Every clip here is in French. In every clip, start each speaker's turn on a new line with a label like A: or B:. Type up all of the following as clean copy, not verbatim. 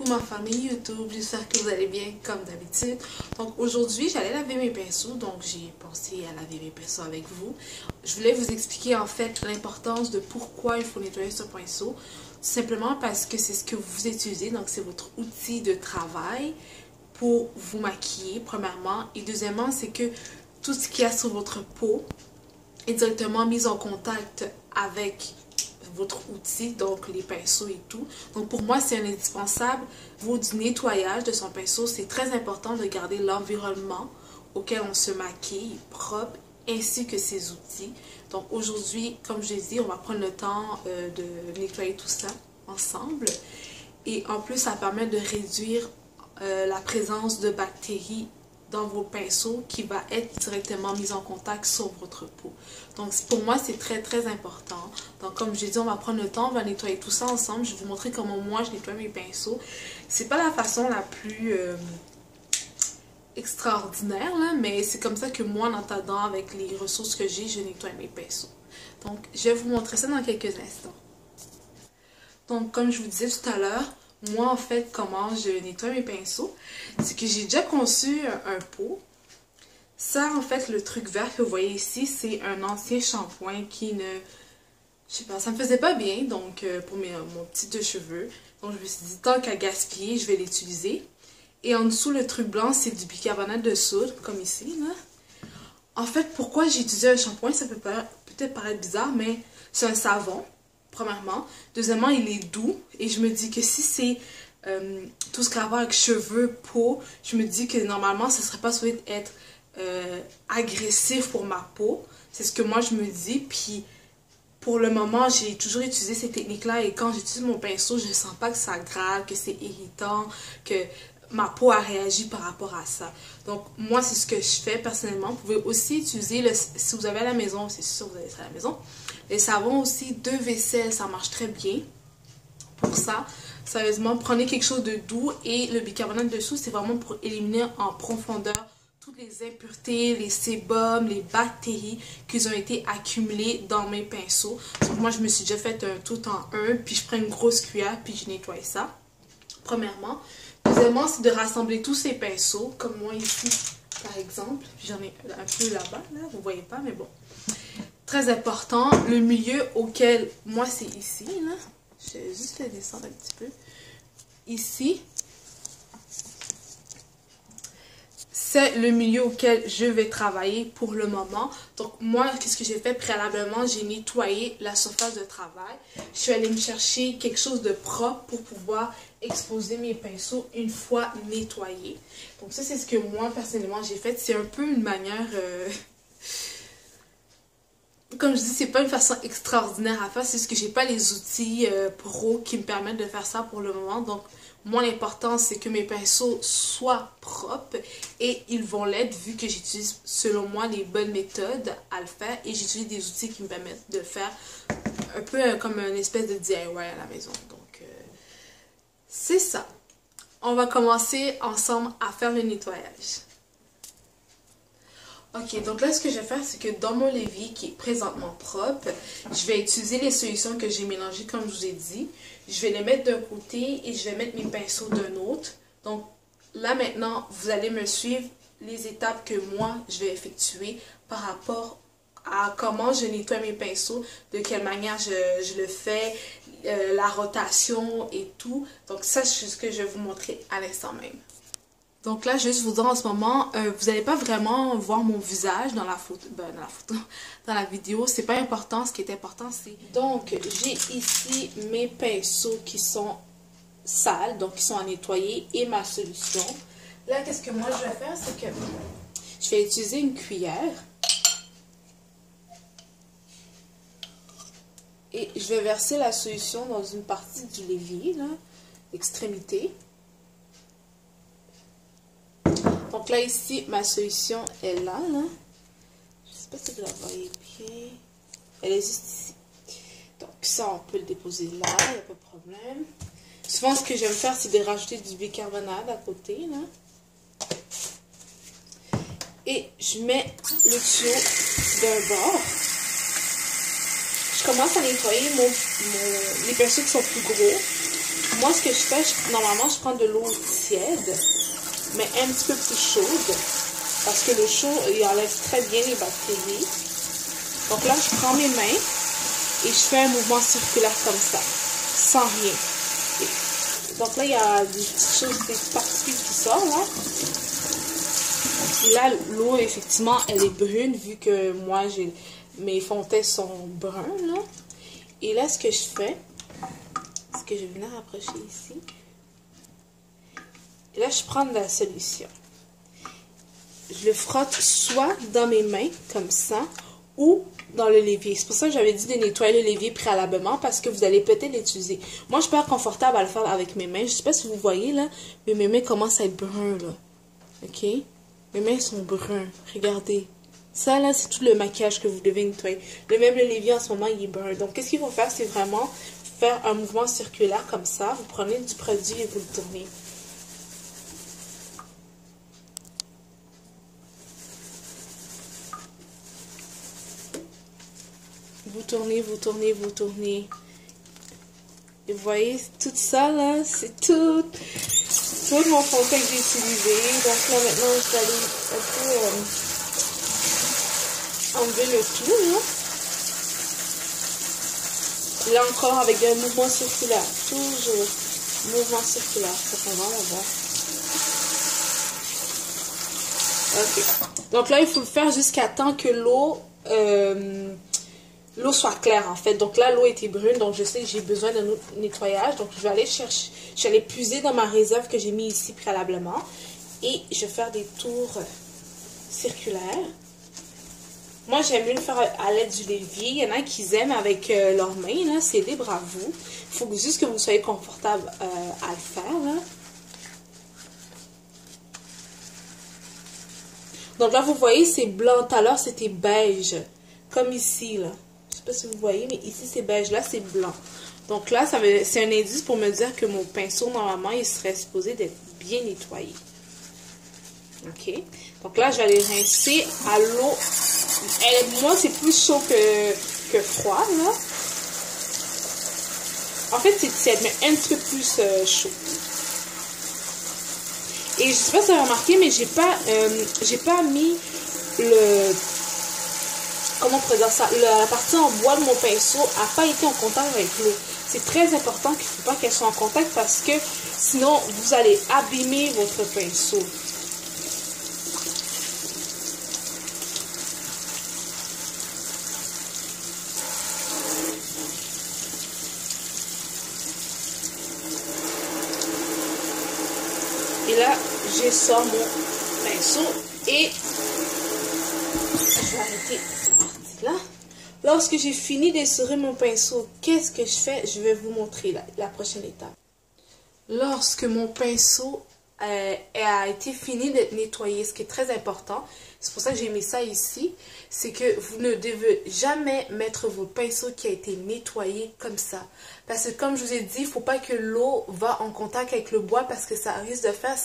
A: Coucou ma famille YouTube, j'espère que vous allez bien comme d'habitude. Donc aujourd'hui j'allais laver mes pinceaux, donc j'ai pensé à laver mes pinceaux avec vous. Je voulais vous expliquer en fait l'importance de pourquoi il faut nettoyer ce pinceau. Simplement parce que c'est ce que vous utilisez, donc c'est votre outil de travail pour vous maquiller premièrement. Et deuxièmement, c'est que tout ce qu'il y a sur votre peau est directement mis en contact avec votre outil, donc les pinceaux et tout. Donc pour moi, c'est un indispensable. Au du nettoyage de son pinceau, c'est très important de garder l'environnement auquel on se maquille propre, ainsi que ses outils. Donc aujourd'hui, comme je l'ai dit, on va prendre le temps de nettoyer tout ça ensemble. Et en plus, ça permet de réduire la présence de bactéries dans vos pinceaux qui va être directement mis en contact sur votre peau. Donc pour moi c'est très important. Donc comme je l'ai dit, on va prendre le temps, on va nettoyer tout ça ensemble. Je vais vous montrer comment moi je nettoie mes pinceaux. C'est pas la façon la plus extraordinaire là, mais c'est comme ça que moi en attendant avec les ressources que j'ai, je nettoie mes pinceaux. Donc je vais vous montrer ça dans quelques instants. Donc comme je vous disais tout à l'heure, moi en fait comment je nettoie mes pinceaux, c'est que j'ai déjà conçu un pot. Ça en fait le truc vert que vous voyez ici, c'est un ancien shampoing qui ne, je sais pas, ça me faisait pas bien donc pour mon petit de cheveux. Donc je me suis dit tant qu'à gaspiller, je vais l'utiliser. Et en dessous le truc blanc c'est du bicarbonate de soude comme ici là. En fait pourquoi j'ai utilisé un shampoing, ça peut peut-être paraître bizarre mais c'est un savon. Premièrement. Deuxièmement, il est doux. Et je me dis que si c'est tout ce qui a à voir avec cheveux, peau, je me dis que normalement, ce ne serait pas supposé être agressif pour ma peau. C'est ce que moi, je me dis. Puis, pour le moment, j'ai toujours utilisé ces techniques-là. Et quand j'utilise mon pinceau, je ne sens pas que ça aggrave, que c'est irritant, que ma peau a réagi par rapport à ça. Donc, moi, c'est ce que je fais personnellement. Vous pouvez aussi utiliser, si vous avez à la maison, c'est sûr que vous avez ça à la maison, les savons aussi de vaisselle, ça marche très bien pour ça. Sérieusement, prenez quelque chose de doux et le bicarbonate de soude, c'est vraiment pour éliminer en profondeur toutes les impuretés, les sébums, les bactéries qui ont été accumulées dans mes pinceaux. Donc moi, je me suis déjà fait un tout en un, puis je prends une grosse cuillère, puis je nettoie ça, premièrement. Deuxièmement, c'est de rassembler tous ces pinceaux, comme moi ici, par exemple. J'en ai un peu là-bas, là, vous voyez pas, mais bon. Très important, le milieu auquel, moi c'est ici, là, je vais juste le descendre un petit peu, ici, c'est le milieu auquel je vais travailler pour le moment. Donc moi, qu'est-ce que j'ai fait préalablement? J'ai nettoyé la surface de travail, je suis allée me chercher quelque chose de propre pour pouvoir exposer mes pinceaux une fois nettoyés. Donc ça c'est ce que moi personnellement j'ai fait, c'est un peu une manière... Comme je dis, c'est pas une façon extraordinaire à faire, c'est juste que j'ai pas les outils pro qui me permettent de faire ça pour le moment. Donc, moi, l'important, c'est que mes pinceaux soient propres et ils vont l'être vu que j'utilise, selon moi, les bonnes méthodes à le faire et j'utilise des outils qui me permettent de faire un peu comme une espèce de DIY à la maison. Donc, c'est ça. On va commencer ensemble à faire le nettoyage. Ok, donc là ce que je vais faire, c'est que dans mon évier qui est présentement propre, je vais utiliser les solutions que j'ai mélangées comme je vous ai dit. Je vais les mettre d'un côté et je vais mettre mes pinceaux d'un autre. Donc là maintenant, vous allez me suivre les étapes que moi je vais effectuer par rapport à comment je nettoie mes pinceaux, de quelle manière je le fais, la rotation et tout. Donc ça, c'est ce que je vais vous montrer à l'instant même. Donc là, je vais juste vous dire en ce moment, vous n'allez pas vraiment voir mon visage dans la photo, dans la vidéo. C'est pas important. Ce qui est important, c'est... Donc, j'ai ici mes pinceaux qui sont sales, donc qui sont à nettoyer, et ma solution. Là, qu'est-ce que moi je vais faire, c'est que je vais utiliser une cuillère. Et je vais verser la solution dans une partie du l'évier, là, l'extrémité. Donc là, ici, ma solution est là, là. Je ne sais pas si vous la voyez bien. Elle est juste ici. Donc ça, on peut le déposer là, il n'y a pas de problème. Souvent, ce que j'aime faire, c'est de rajouter du bicarbonate à côté, là. Et je mets le tuyau d'un bord. Je commence à nettoyer les pinceaux qui sont plus gros. Moi, ce que je fais, normalement, je prends de l'eau tiède, mais un petit peu plus chaude, parce que le chaud, il enlève très bien les bactéries. Donc là, je prends mes mains et je fais un mouvement circulaire comme ça, sans rien. Donc là, il y a des petites choses, des particules qui sortent, là. Et là, l'eau, effectivement, elle est brune, vu que moi, mes fonds de teint sont bruns, là. Et là, ce que je fais, c'est que je vais venir approcher ici. Et là, je prends de la solution. Je le frotte soit dans mes mains, comme ça, ou dans le l'évier. C'est pour ça que j'avais dit de nettoyer le l'évier préalablement, parce que vous allez peut-être l'utiliser. Moi, je suis pas confortable à le faire avec mes mains. Je sais pas si vous voyez, là, mais mes mains commencent à être brunes, là. OK? Mes mains sont bruns. Regardez. Ça, là, c'est tout le maquillage que vous devez nettoyer. Même le l'évier, en ce moment, il est brun. Donc, qu'est-ce qu'il faut faire? C'est vraiment faire un mouvement circulaire comme ça. Vous prenez du produit et vous le tournez. Vous tournez, vous tournez, vous tournez. Et vous voyez, tout ça, là, c'est tout mon fond de teint que j'ai utilisé. Donc là, maintenant, je vais aller un peu enlever le tout, là. Là encore, avec un mouvement circulaire. Toujours mouvement circulaire. Ça fait vraiment bon. Ok. Donc là, il faut le faire jusqu'à temps que l'eau soit claire, en fait. Donc là, l'eau était brune, donc je sais que j'ai besoin d'un autre nettoyage. Donc je vais aller chercher, je vais aller puiser dans ma réserve que j'ai mis ici préalablement. Et je vais faire des tours circulaires. Moi, j'aime mieux le faire à l'aide du levier. Il y en a qui aiment avec leurs mains, là. C'est libre à vous. Il faut juste que vous soyez confortable à le faire, là. Donc là, vous voyez, c'est blanc. Tout à l'heure, c'était beige. Comme ici, là. Je sais pas si vous voyez, mais ici, c'est beige. Là, c'est blanc. Donc là, c'est un indice pour me dire que mon pinceau, normalement, il serait supposé d'être bien nettoyé. OK? Donc là, je vais aller rincer à l'eau. Moi, c'est plus chaud que froid, là. En fait, c'est tiède, mais un petit peu plus chaud. Et je sais pas si vous avez remarqué, mais j'ai pas mis le... Comment on pourrait dire ça? La partie en bois de mon pinceau n'a pas été en contact avec l'eau. C'est très important qu'il ne faut pas qu'elle soit en contact parce que sinon, vous allez abîmer votre pinceau. Et là, j'essore mon pinceau et je vais arrêter cette partie-là. Lorsque j'ai fini d'essorer mon pinceau, qu'est-ce que je fais? Je vais vous montrer la prochaine étape. Lorsque mon pinceau a été fini d'être nettoyé, ce qui est très important, c'est pour ça que j'ai mis ça ici, c'est que vous ne devez jamais mettre votre pinceau qui a été nettoyé comme ça. Parce que comme je vous ai dit, il ne faut pas que l'eau va en contact avec le bois parce que ça risque de faire,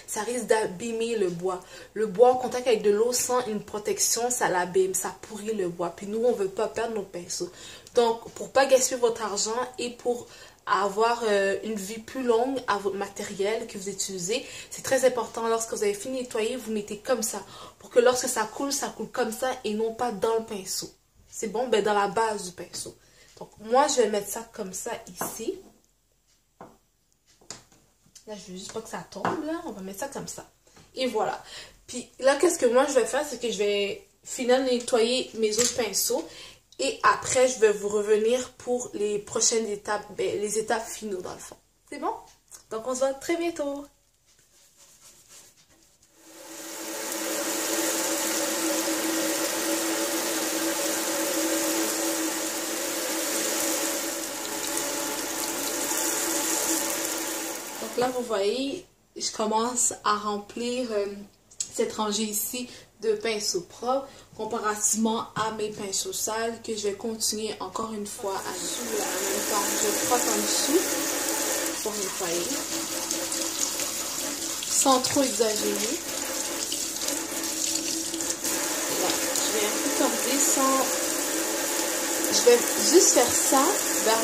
A: ça risque d'abîmer le bois. Le bois en contact avec de l'eau sans une protection, ça l'abîme, ça pourrit le bois. Puis nous, on ne veut pas perdre nos pinceaux. Donc, pour ne pas gaspiller votre argent et pour avoir une vie plus longue à votre matériel que vous utilisez, c'est très important. Lorsque vous avez fini de nettoyer, vous mettez comme ça. Pour que lorsque ça coule comme ça et non pas dans le pinceau. C'est bon? Ben, dans la base du pinceau. Donc, moi, je vais mettre ça comme ça ici. Là, je veux juste pas que ça tombe, là. On va mettre ça comme ça. Et voilà. Puis là, qu'est-ce que moi, je vais faire? C'est que je vais finir de nettoyer mes autres pinceaux. Et après, je vais vous revenir pour les prochaines étapes, les étapes finaux dans le fond. C'est bon? Donc, on se voit très bientôt. Donc là, vous voyez, je commence à remplir cette rangée ici de pinceaux propres comparativement à mes pinceaux sales que je vais continuer encore une fois à dessous là, en même temps. Je frotte en dessous pour nettoyer sans trop exagérer. Là, je vais un peu torder sans... Je vais juste faire ça vers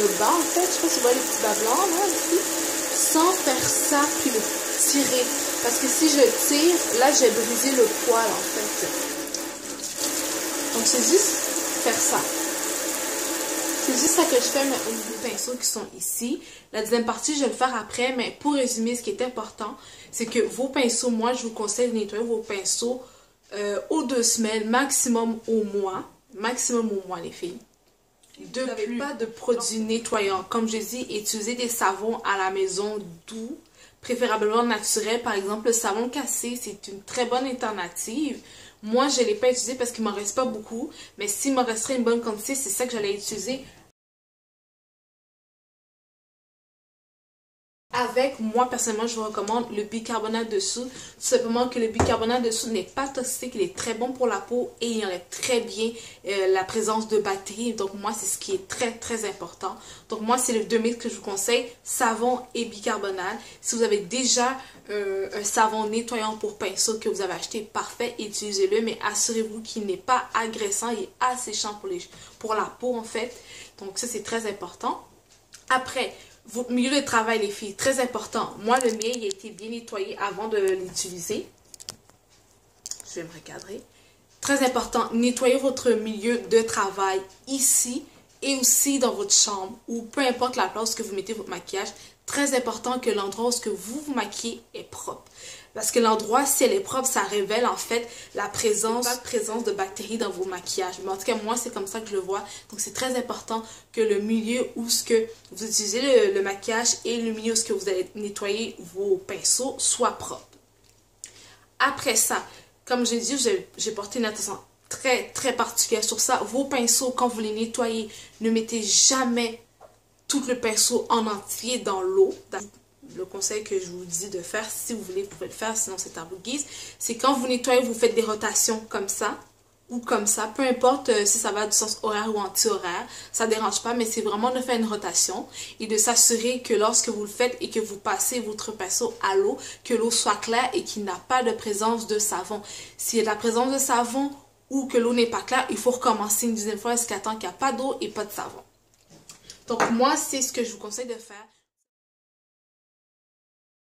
A: le bas en fait, je sais pas si vous voyez les petits bas blancs là ici, sans faire ça puis le tirer. Parce que si je tire, là j'ai brisé le poil en fait. Donc c'est juste faire ça. C'est juste ça que je fais au niveau des pinceaux qui sont ici. La deuxième partie, je vais le faire après, mais pour résumer, ce qui est important, c'est que vos pinceaux, moi, je vous conseille de nettoyer vos pinceaux aux 2 semaines, maximum au mois. Maximum au mois, les filles. Vous n'avez pas de produits nettoyants. Comme je dis, utilisez des savons à la maison doux, préférablement naturels. Par exemple, le savon cassé, c'est une très bonne alternative. Moi, je ne l'ai pas utilisé parce qu'il ne m'en reste pas beaucoup. Mais s'il me resterait une bonne quantité, c'est ça que j'allais utiliser. Avec, moi personnellement, je vous recommande le bicarbonate de soude. Tout simplement que le bicarbonate de soude n'est pas toxique, il est très bon pour la peau et il enlève très bien la présence de bactéries. Donc moi, c'est ce qui est très très important. Donc moi, c'est le 2 mix que je vous conseille, savon et bicarbonate. Si vous avez déjà un savon nettoyant pour pinceau que vous avez acheté, parfait, utilisez-le. Mais assurez-vous qu'il n'est pas agressant, il est asséchant pour la peau en fait. Donc ça, c'est très important. Après, votre milieu de travail, les filles, très important. Moi, le mien, il a été bien nettoyé avant de l'utiliser. Je vais me recadrer. Très important, nettoyez votre milieu de travail ici et aussi dans votre chambre ou peu importe la place que vous mettez votre maquillage. Très important que l'endroit où vous vous maquillez est propre. Parce que l'endroit, si elle est propre, ça révèle en fait la présence de bactéries dans vos maquillages. Mais en tout cas, moi, c'est comme ça que je le vois. Donc, c'est très important que le milieu où vous utilisez le maquillage et le milieu où vous allez nettoyer vos pinceaux soit propre. Après ça, comme j'ai dit, j'ai porté une attention très, très particulière sur ça. Vos pinceaux, quand vous les nettoyez, ne mettez jamais tout le pinceau en entier dans l'eau. Le conseil que je vous dis de faire, si vous voulez, vous pouvez le faire, sinon c'est à vous guise. C'est quand vous nettoyez, vous faites des rotations comme ça ou comme ça. Peu importe si ça va du sens horaire ou anti-horaire, ça ne dérange pas, mais c'est vraiment de faire une rotation et de s'assurer que lorsque vous le faites et que vous passez votre pinceau à l'eau, que l'eau soit claire et qu'il n'y a pas de présence de savon. S'il y a de la présence de savon ou que l'eau n'est pas claire, il faut recommencer une deuxième fois jusqu'à temps qu'il n'y a pas d'eau et pas de savon. Donc moi, c'est ce que je vous conseille de faire.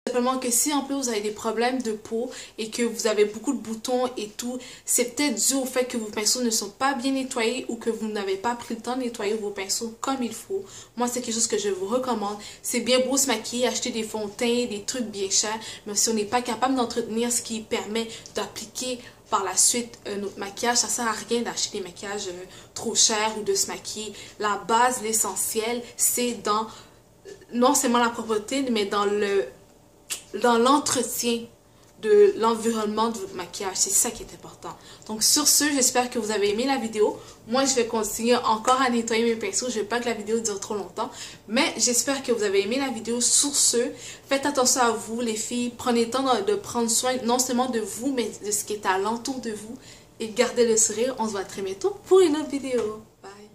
A: Simplement que si en plus vous avez des problèmes de peau et que vous avez beaucoup de boutons et tout, c'est peut-être dû au fait que vos pinceaux ne sont pas bien nettoyés ou que vous n'avez pas pris le temps de nettoyer vos pinceaux comme il faut. Moi, c'est quelque chose que je vous recommande. C'est bien beau se maquiller, acheter des fonds de teint, des trucs bien chers, mais si on n'est pas capable d'entretenir ce qui permet d'appliquer par la suite notre maquillage, ça sert à rien d'acheter des maquillages trop chers ou de se maquiller. La base, l'essentiel, c'est dans non seulement la propreté, mais dans l'entretien de l'environnement de votre maquillage. C'est ça qui est important. Donc sur ce, j'espère que vous avez aimé la vidéo. Moi, je vais continuer encore à nettoyer mes pinceaux. Je ne veux pas que la vidéo dure trop longtemps. Mais j'espère que vous avez aimé la vidéo. Sur ce, faites attention à vous, les filles. Prenez le temps de prendre soin non seulement de vous, mais de ce qui est alentour de vous. Et gardez le sourire. On se voit très bientôt pour une autre vidéo. Bye!